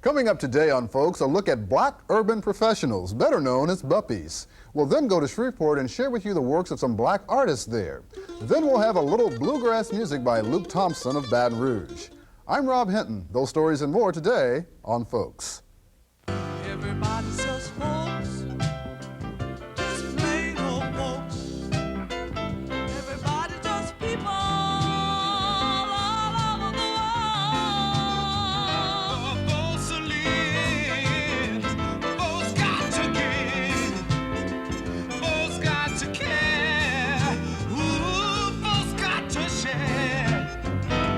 Coming up today on Folks, a look at black urban professionals, better known as BUPPIES. We'll then go to Shreveport and share with you the works of some black artists there. Then we'll have a little bluegrass music by Thompson of Baton Rouge. I'm Rob Hinton. Those stories and more today on Folks. Everybody says folks, just plain old folks. Everybody just people all over the world. Folks to live, folks got to give, folks got to care, ooh, folks got to share. Our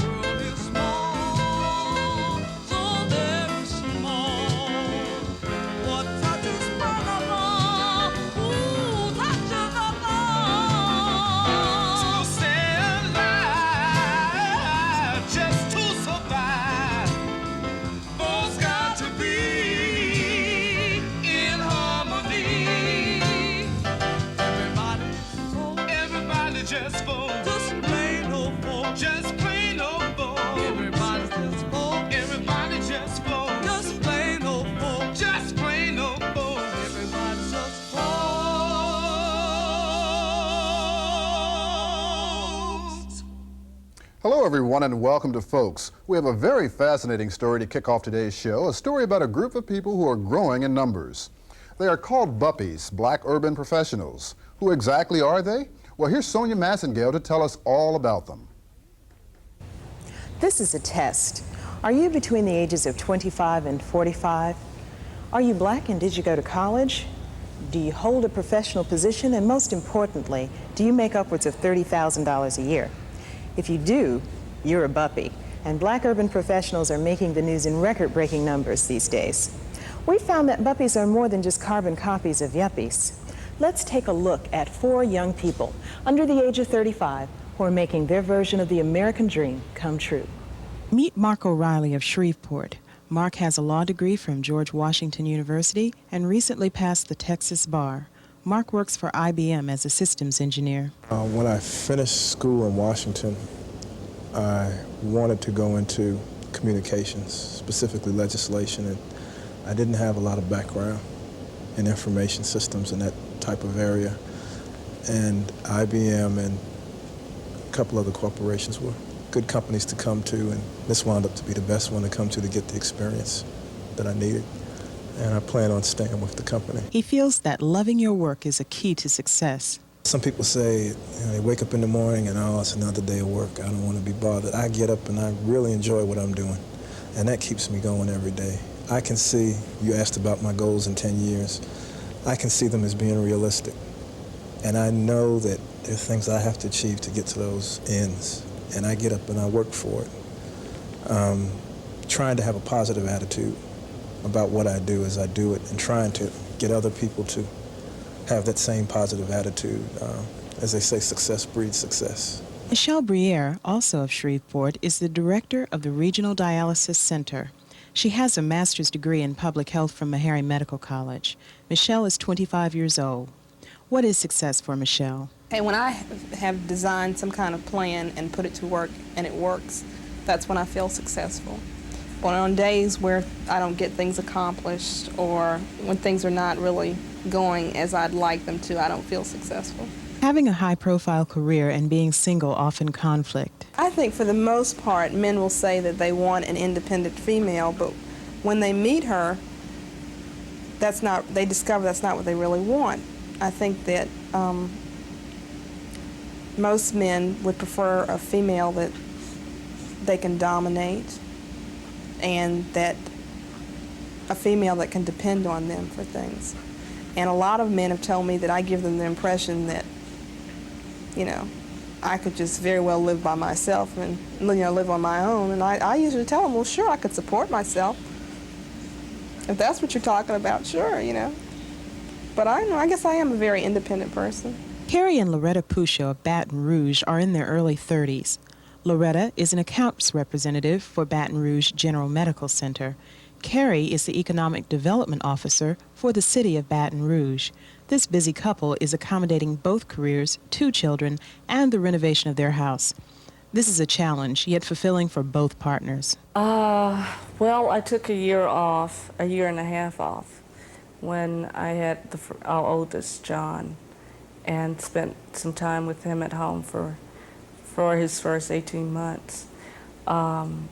world is small, so very small. What touches one of all, ooh, touches us all. So stay alive, just to survive. Folks got to be in harmony. Everybody just folks. Just plain old folks. Just plain old folks. Everybody just folks. Everybody just folks. Just plain old folks. Just plain old folks. Everybody just folks. Hello, everyone, and welcome to Folks. We have a very fascinating story to kick off today's show, a story about a group of people who are growing in numbers. They are called BUPPIES, Black Urban Professionals. Who exactly are they? Well, here's Sonya Masingale to tell us all about them. This is a test. Are you between the ages of 25 and 45? Are you black and did you go to college? Do you hold a professional position? And most importantly, do you make upwards of $30,000 a year? If you do, you're a BUPPIE. And black urban professionals are making the news in record-breaking numbers these days. We found that BUPPIES are more than just carbon copies of yuppies. Let's take a look at 4 young people under the age of 35 who are making their version of the American dream come true. Meet Mark O'Riley of Shreveport. Mark has a law degree from George Washington University and recently passed the Texas bar. Mark works for IBM as a systems engineer. When I finished school in Washington, I wanted to go into communications, specifically legislation, and I didn't have a lot of background in information systems in that type of area. And IBM and a couple other corporations were good companies to come to, and this wound up to be the best one to come to get the experience that I needed. And I plan on staying with the company. He feels that loving your work is a key to success. Some people say, they wake up in the morning and, oh, it's another day of work. I don't want to be bothered. I get up and I really enjoy what I'm doing, and that keeps me going every day. I can see, you asked about my goals in 10 years, I can see them as being realistic. And I know that there are things I have to achieve to get to those ends. And I get up and I work for it. Trying to have a positive attitude about what I do as I do it, and trying to get other people to have that same positive attitude. As they say, success breeds success. Michelle Briere, also of Shreveport, is the director of the Regional Dialysis Center. She has a master's degree in public health from Meharry Medical College. Michelle is 25 years old. What is success for Michelle? Hey, when I have designed some kind of plan and put it to work and it works, that's when I feel successful. But on days where I don't get things accomplished or when things are not really going as I'd like them to, I don't feel successful. Having a high-profile career and being single often conflict. I think for the most part, men will say that they want an independent female, but when they meet her, they discover that's not what they really want. I think that most men would prefer a female that they can dominate, and that a female that can depend on them for things. And a lot of men have told me that I give them the impression that, I could just very well live by myself and, live on my own. And I usually tell them, well, sure, I could support myself. If that's what you're talking about, sure, But I guess I am a very independent person. Kerry and Loretta Pourciau of Baton Rouge are in their early 30s. Loretta is an accounts representative for Baton Rouge General Medical Center. Kerry is the Economic Development Officer for the city of Baton Rouge. This busy couple is accommodating both careers, 2 children, and the renovation of their house. This is a challenge, yet fulfilling for both partners. Well, I took a year and a half off, when I had our oldest, John, and spent some time with him at home for his first 18 months. And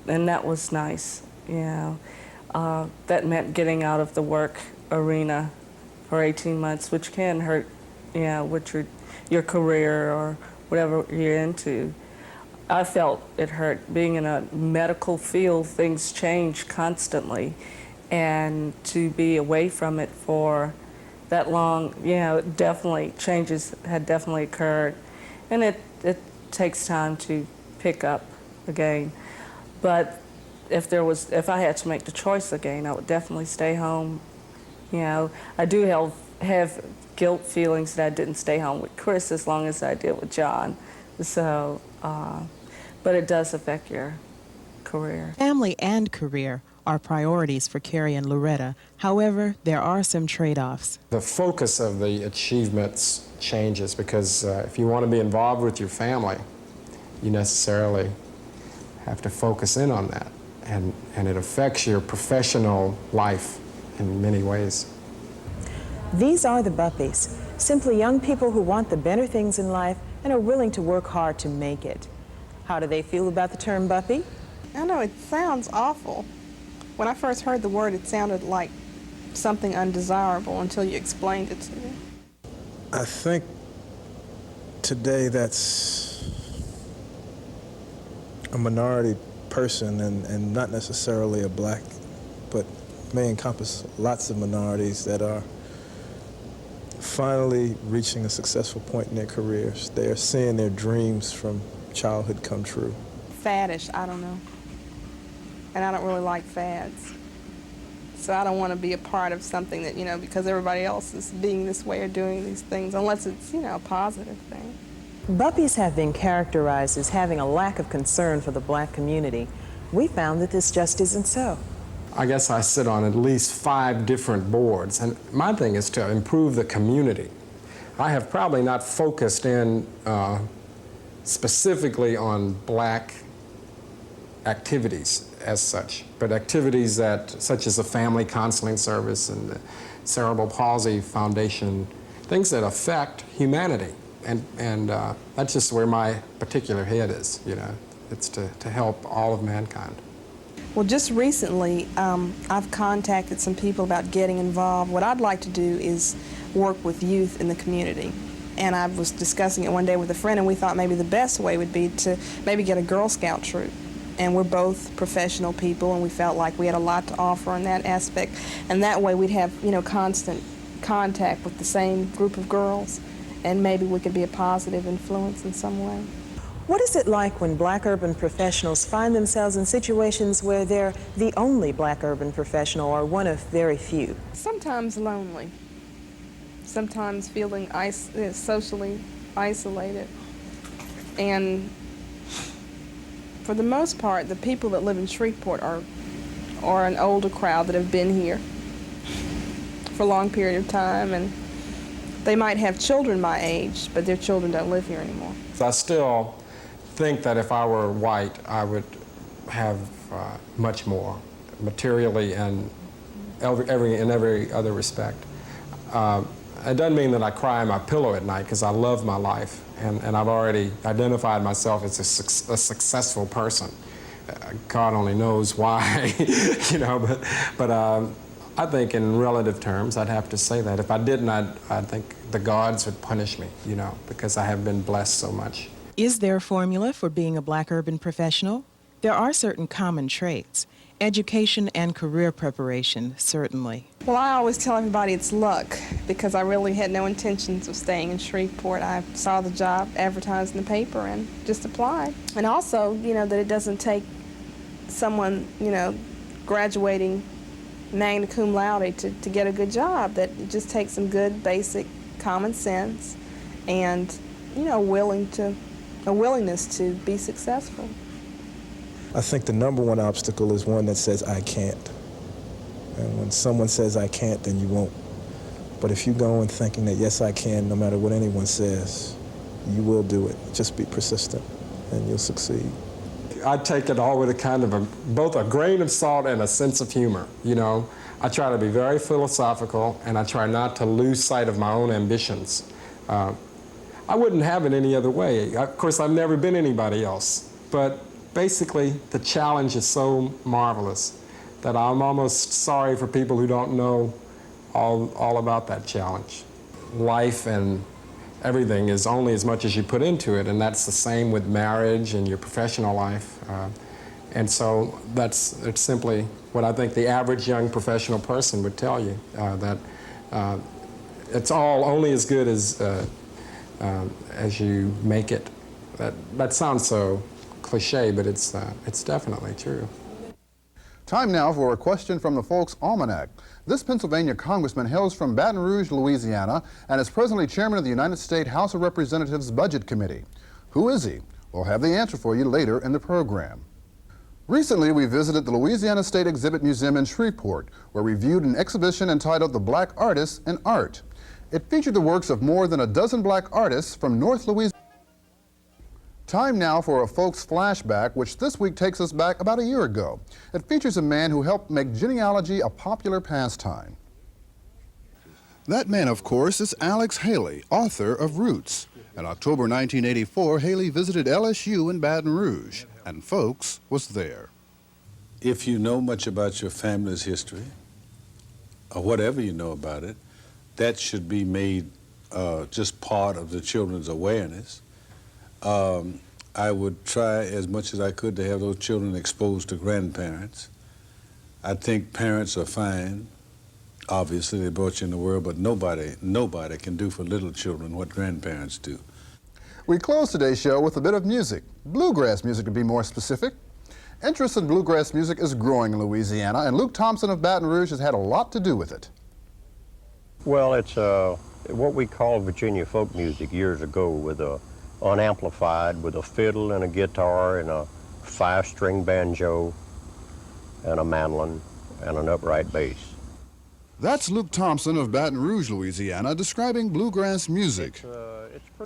that was nice, you know. That meant getting out of the work arena for 18 months, which can hurt, you know, your career or whatever you're into. I felt it hurt. Being in a medical field, things change constantly, and to be away from it for that long, you know, definitely changes had definitely occurred, and it takes time to pick up again. But if I had to make the choice again, I would definitely stay home. You know, I do have guilt feelings that I didn't stay home with Chris as long as I did with John. So, but it does affect your career. Family and career are priorities for Kerry and Loretta. However, there are some trade-offs. The focus of the achievements changes because if you want to be involved with your family, you necessarily have to focus in on that. And it affects your professional life in many ways. These are the BUPPIES, simply young people who want the better things in life and are willing to work hard to make it. How do they feel about the term BUPPIE? I know, it sounds awful. When I first heard the word, it sounded like something undesirable until you explained it to me. I think today that's a minority person and not necessarily a black, but may encompass lots of minorities that are finally reaching a successful point in their careers. They are seeing their dreams from childhood come true. Faddish, I don't know. And I don't really like fads. So I don't want to be a part of something that, you know, because everybody else is being this way or doing these things, unless it's, you know, a positive thing. BUPPIES have been characterized as having a lack of concern for the black community. We found that this just isn't so. I guess I sit on at least 5 different boards, and my thing is to improve the community. I have probably not focused in specifically on black activities as such, but activities such as the Family Counseling Service and the Cerebral Palsy Foundation, things that affect humanity. And that's just where my particular head is, you know. It's to help all of mankind. Well, just recently, I've contacted some people about getting involved. What I'd like to do is work with youth in the community. And I was discussing it one day with a friend, and we thought maybe the best way would be to maybe get a Girl Scout troop. And we're both professional people, and we felt like we had a lot to offer in that aspect. And that way we'd have, you know, constant contact with the same group of girls, and maybe we could be a positive influence in some way. What is it like when black urban professionals find themselves in situations where they're the only black urban professional or one of very few? Sometimes lonely, sometimes feeling socially isolated. And for the most part, the people that live in Shreveport are an older crowd that have been here for a long period of time, and they might have children my age, but their children don't live here anymore. So I still think that if I were white, I would have much more, materially and in every other respect. It doesn't mean that I cry in my pillow at night, because I love my life, and I've already identified myself as a successful person. God only knows why, you know, but I think in relative terms, I'd have to say that. If I didn't, I'd think the gods would punish me, you know, because I have been blessed so much. Is there a formula for being a black urban professional? There are certain common traits. Education and career preparation, certainly. Well, I always tell everybody it's luck, because I really had no intentions of staying in Shreveport. I saw the job advertised in the paper and just applied. And also, you know, that it doesn't take someone, you know, graduating magna cum laude to get a good job, that it just takes some good basic common sense and, you know, a willingness to be successful. I think the number one obstacle is one that says, I can't. And when someone says, I can't, then you won't. But if you go in thinking that, yes, I can, no matter what anyone says, you will do it. Just be persistent and you'll succeed. I take it all with a kind of both a grain of salt and a sense of humor, you know. I try to be very philosophical, and I try not to lose sight of my own ambitions. I wouldn't have it any other way. Of course, I've never been anybody else, but basically the challenge is so marvelous that I'm almost sorry for people who don't know all about that challenge. Life and everything is only as much as you put into it, and that's the same with marriage and your professional life. And so it's simply what I think the average young professional person would tell you, that it's all only as good as you make it. That sounds so cliche, but it's definitely true. Time now for a question from the Folks Almanac. This Pennsylvania congressman hails from Baton Rouge, Louisiana, and is presently chairman of the United States House of Representatives Budget Committee. Who is he? We'll have the answer for you later in the program. Recently, we visited the Louisiana State Exhibit Museum in Shreveport, where we viewed an exhibition entitled The Black Artists in Art. It featured the works of more than a dozen black artists from North Louisiana. Time now for a folks flashback, which this week takes us back about a year ago. It features a man who helped make genealogy a popular pastime. That man, of course, is Alex Haley, author of Roots. In October 1984, Haley visited LSU in Baton Rouge, and Folks was there. If you know much about your family's history, or whatever you know about it, that should be made just part of the children's awareness. I would try as much as I could to have those children exposed to grandparents. I think parents are fine. Obviously, they brought you in the world, but nobody can do for little children what grandparents do. We close today's show with a bit of music, bluegrass music to be more specific. Interest in bluegrass music is growing in Louisiana, and Luke Thompson of Baton Rouge has had a lot to do with it. Well, it's what we call Virginia folk music years ago, with a unamplified, with a fiddle and a guitar and a 5-string banjo and a mandolin and an upright bass. That's Luke Thompson of Baton Rouge, Louisiana, describing bluegrass music.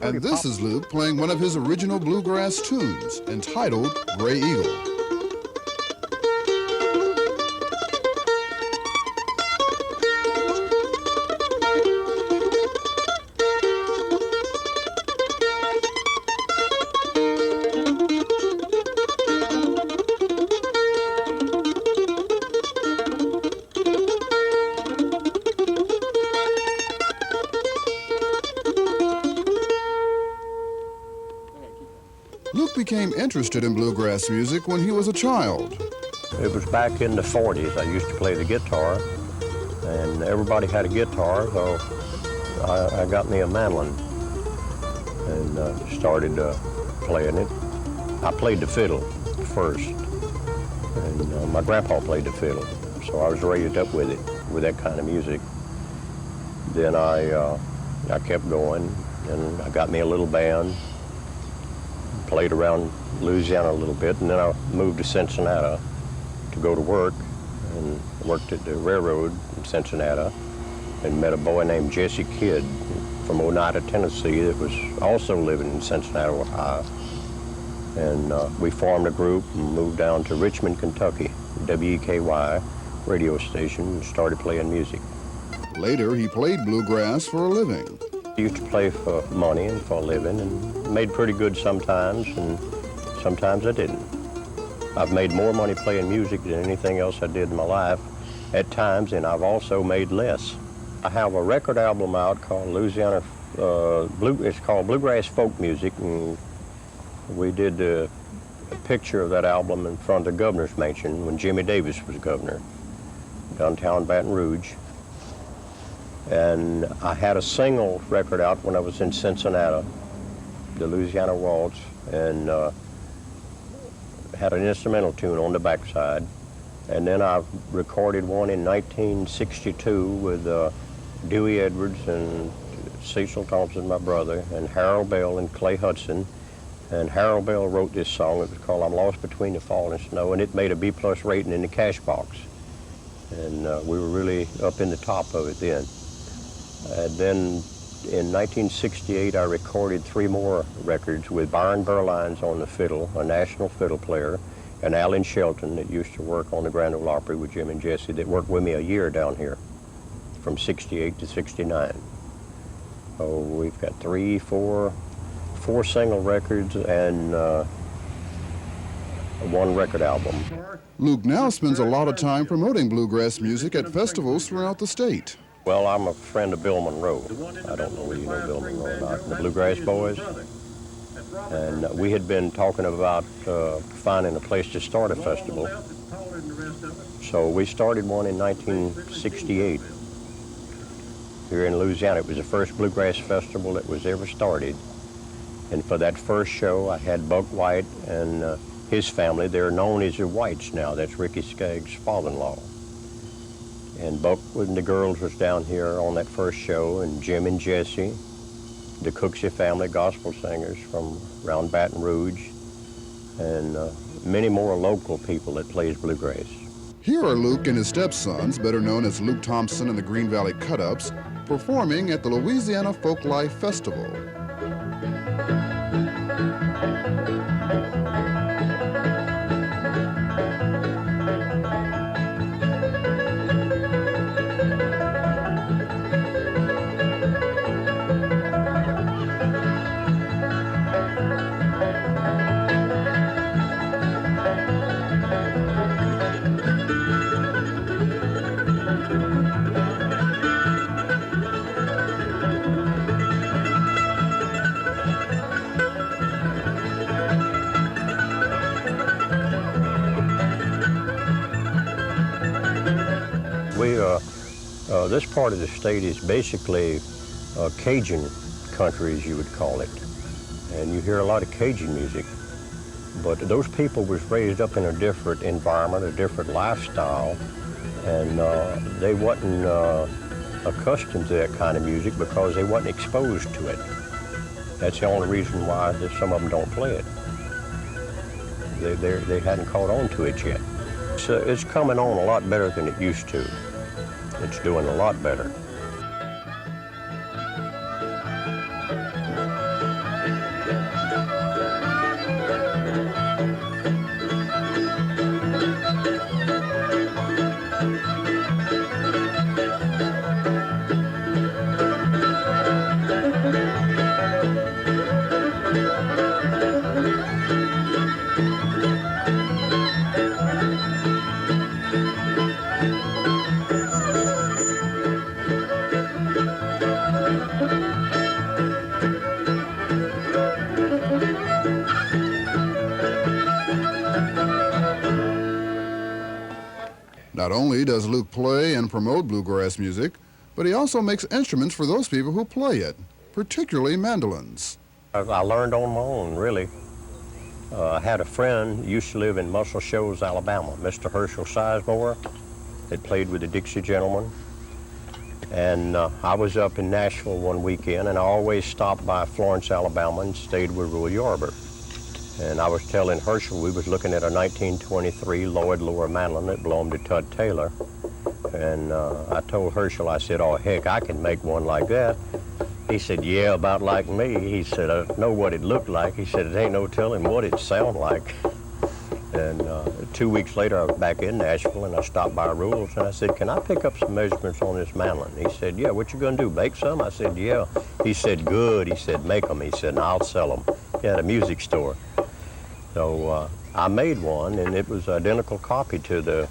And this is Luke playing one of his original bluegrass tunes, entitled Gray Eagle. Luke became interested in bluegrass music when he was a child. It was back in the 40s. I used to play the guitar, and everybody had a guitar, so I got me a mandolin and started playing it. I played the fiddle first, and my grandpa played the fiddle, so I was raised up with it, with that kind of music. Then I kept going, and I got me a little band, played around Louisiana a little bit, and then I moved to Cincinnati to go to work, and worked at the railroad in Cincinnati, and met a boy named Jesse Kidd from Oneida, Tennessee, that was also living in Cincinnati, Ohio. And we formed a group and moved down to Richmond, Kentucky, WEKY radio station, and started playing music. Later, he played bluegrass for a living. I used to play for money and for a living, and made pretty good sometimes, and sometimes I didn't. I've made more money playing music than anything else I did in my life at times, and I've also made less. I have a record album out called Louisiana, it's called Bluegrass Folk Music, and we did a picture of that album in front of the governor's mansion when Jimmy Davis was governor, downtown Baton Rouge. And I had a single record out when I was in Cincinnati, the Louisiana Waltz, and had an instrumental tune on the backside. And then I recorded one in 1962 with Dewey Edwards and Cecil Thompson, my brother, and Harold Bell and Clay Hudson. And Harold Bell wrote this song. It was called I'm Lost Between the Fall and Snow, and it made a B+ rating in the cash box. And we were really up in the top of it then. And then in 1968, I recorded 3 more records with Byron Berlines on the fiddle, a national fiddle player, and Alan Shelton that used to work on the Grand Ole Opry with Jim and Jesse that worked with me a year down here from 68 to 69. So we've got 4 single records and 1 record album. Luke now spends a lot of time promoting bluegrass music at festivals throughout the state. Well, I'm a friend of Bill Monroe. I don't know whether you know Bill Monroe or not, the Bluegrass Boys. And we had been talking about finding a place to start a festival. So we started one in 1968 here in Louisiana. It was the first bluegrass festival that was ever started. And for that first show, I had Buck White and his family. They're known as the Whites now. That's Ricky Skaggs' father-in-law. And Buck and the girls was down here on that first show, and Jim and Jesse, the Cooksey family gospel singers from around Baton Rouge, and many more local people that plays bluegrass. Here are Luke and his stepsons, better known as Luke Thompson and the Green Valley Cut-Ups, performing at the Louisiana Folklife Festival. This part of the state is basically Cajun country, as you would call it. And you hear a lot of Cajun music. But those people was raised up in a different environment, a different lifestyle, and they wasn't accustomed to that kind of music because they wasn't exposed to it. That's the only reason why some of them don't play it. They hadn't caught on to it yet. So it's coming on a lot better than it used to. It's doing a lot better. Not only does Luke play and promote bluegrass music, but he also makes instruments for those people who play it, particularly mandolins. I learned on my own, really. I had a friend who used to live in Muscle Shoals, Alabama, Mr. Herschel Sizemore, that played with the Dixie Gentlemen. And I was up in Nashville one weekend, and I always stopped by Florence, Alabama, and stayed with Roy Yarber. And I was telling Herschel we was looking at a 1923 Lloyd Lower mandolin that belonged to Tut Taylor. And I told Herschel, I said, oh, heck, I can make one like that. He said, yeah, about like me. He said, I know what it looked like. He said, it ain't no telling what it sound like. And 2 weeks later, I was back in Nashville, and I stopped by Rules, and I said, can I pick up some measurements on this mandolin? He said, yeah, what you gonna do, make some? I said, yeah. He said, good. He said, make them. He said, and I'll sell them. He had a music store. So I made one, and it was an identical copy to the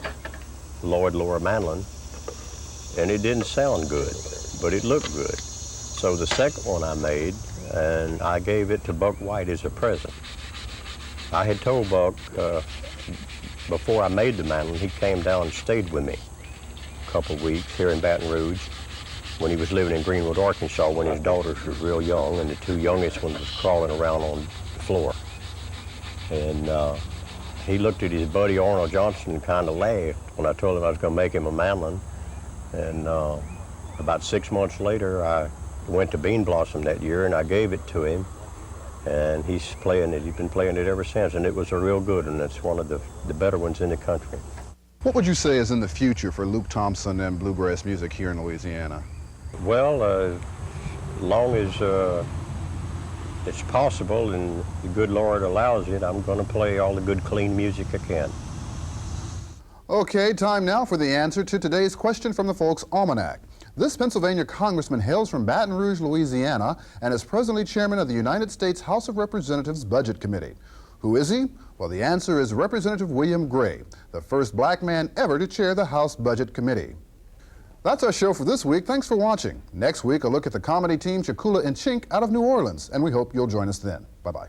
Lloyd Lower mandolin, and it didn't sound good, but it looked good. So the second one I made, and I gave it to Buck White as a present. I had told Buck before I made the mandolin, he came down and stayed with me a couple of weeks here in Baton Rouge when he was living in Greenwood, Arkansas, when his daughters were real young, and the 2 youngest ones was crawling around on the floor. And he looked at his buddy Arnold Johnson and kind of laughed when I told him I was going to make him a mandolin. And about 6 months later, I went to Bean Blossom that year, and I gave it to him. And he's playing it. He's been playing it ever since, and it was a real good one. It's one of the better ones in the country. What would you say is in the future for Luke Thompson and bluegrass music here in Louisiana? Well, long as it's possible and the good Lord allows it, I'm going to play all the good, clean music I can. Okay, time now for the answer to today's question from the Folks Almanac. This Pennsylvania congressman hails from Baton Rouge, Louisiana, and is presently chairman of the United States House of Representatives Budget Committee. Who is he? Well, the answer is Representative William Gray, the first black man ever to chair the House Budget Committee. That's our show for this week. Thanks for watching. Next week, a look at the comedy team Chakula and Chink out of New Orleans, and we hope you'll join us then. Bye-bye.